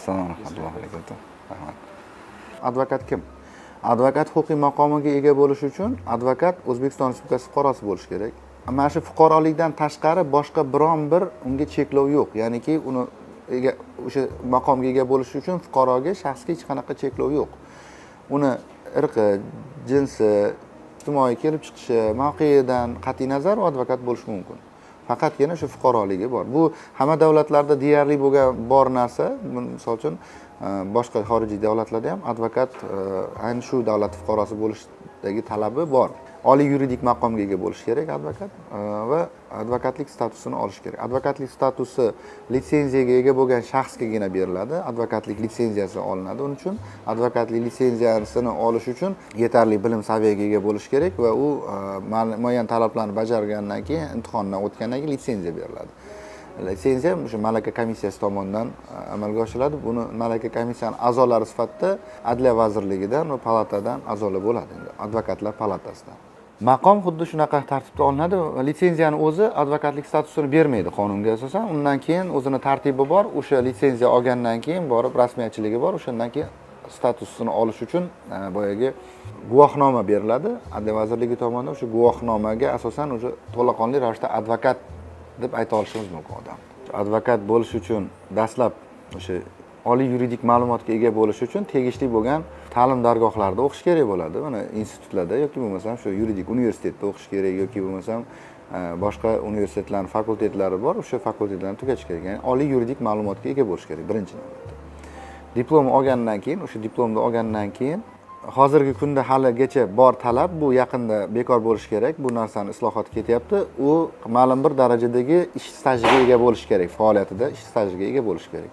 Assalomu alaykum. Rahmat. Advokat kim? Advokat huquqiy maqomiga ega bo'lish uchun advokat O'zbekiston Respublikasi fuqarosi bo'lishi kerak. Mana shu fuqarolikdan tashqari boshqa biron bir unga cheklov yo'q. Ya'niki uni o'sha maqomga ega bo'lish uchun fuqaroga shaxsga hech qanaqa cheklov yo'q. Uni irqi, jinsi, ijtimoiy kelib chiqishi, mavqeidan qat'iy nazar advokat bo'lishi mumkin. Faqatgina shu fuqaroligi bor. Bu hamma davlatlarda deyarli bo'lgan bor narsa. Misol uchun boshqa xorijiy davlatlarda ham advokat ayni shu davlat fuqarosi bo'lishdagi talabi bor. Oliy yuridik maqomga ega bo'lish kerak advokat va advokatlik statusini olish kerak. Advokatlik statusi litsenziyaga ega bo'lgan shaxsgagina beriladi. Advokatlik litsenziyasi olinadi. Uning uchun advokatlik litsenziyasini olish uchun yetarli bilim saviyaga ega bo'lish kerak va u muayyan talablarni bajargandan keyin imtihondan o'tgandan keyin litsenziya beriladi. Litsenziya o'sha malaka komissiyasi tomonidan amalga oshiriladi. Buni malaka komissiyasining a'zolari sifatida Adliya vazirligidan va palatadan a'zolar bo'ladi. Advokatlar palatasidan. Maqom xuddi shunaqa tartibda olinadi. Litsenziyani o'zi advokatlik statusini bermaydi qonunga asosan. Undan keyin o'zini tartibi bor. O'sha litsenziya olgandan keyin borib rasmiyatchiligi bor. O'shandan keyin statusini olish uchun boyagi guvohnoma beriladi. Adliya vazirligi tomonidan o'sha guvohnomaga asosan o'sha to'laqonli ravishda advokat deb ayta olishimiz mumkin odam. Advokat bo'lish uchun dastlab o'sha oliy yuridik ma'lumotga ega bo'lish uchun tegishli bo'lgan ta'lim dargohlarida o'qish kerak bo'ladi. Mana institutlarda yoki bo'lmasam shu yuridik universitetda o'qish kerak yoki bo'lmasam boshqa universitetlarning fakultetlari bor, o'sha fakultetlarni tugatish kerak. Ya'ni oliy yuridik ma'lumotga ega bo'lish kerak birinchi navbatda. Diplom olgandan keyin, o'sha diplomni olgandan keyin hozirgi kunda haligacha bor talab bu yaqinda bekor bo'lishi kerak. Bu narsani islohot ketyapti. U ma'lum bir darajadagi ish stajiga ega bo'lishi kerak, faoliyatida ish stajiga ega bo'lishi kerak.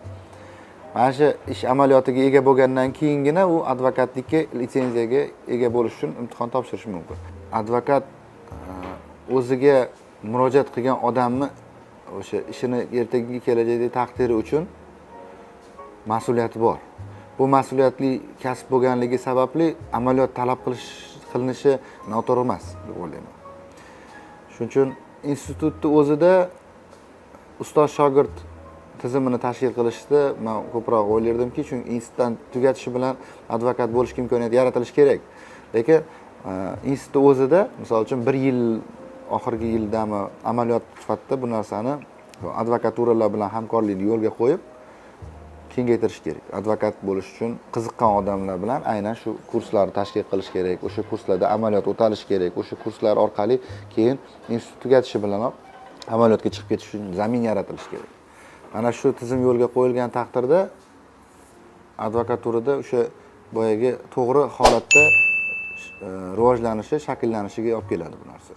Mana shu ish amaliyotiga ega bo'lgandan keyingina u advokatlikka litsenziyaga ega bo'lish uchun imtihon topshirishi mumkin. Advokat o'ziga murojaat qilgan odamni o'sha ishini ertangi kelajakdagi taqdiri uchun mas'uliyati bor. Bu mas'uliyatli kasb bo'lganligi sababli amaliyot talab qilinishi noto'g'ri emas deb o'ylayman. Shuning uchun institutning o'zida ustoz shogird tizimini tashkil qilishda men ko'proq o'ylardimki, chunki institutdan tugatishi bilan advokat bo'lish imkoniyati yaratilishi kerak. Lekin institut o'zida, misol uchun 1 yil oxirgi yildami amaliyot sifatida bu narsani advokaturalar bilan hamkorlikni yo'lga qo'yib kengaytirish kerak. Advokat bo'lish uchun qiziqqan odamlar bilan aynan shu kurslarni tashkil qilish kerak. O'sha kurslarda amaliyot o'talish kerak. O'sha kurslar orqali keyin institut tugatishi bilanoq amaliyotga chiqib ketish uchun zamin yaratilishi kerak. Mana shu tizim yo'lga qo'yilgan taqdirda advokaturada o'sha boyagi to'g'ri holatda rivojlanishi, shakllanishiga olib keladi bu narsa.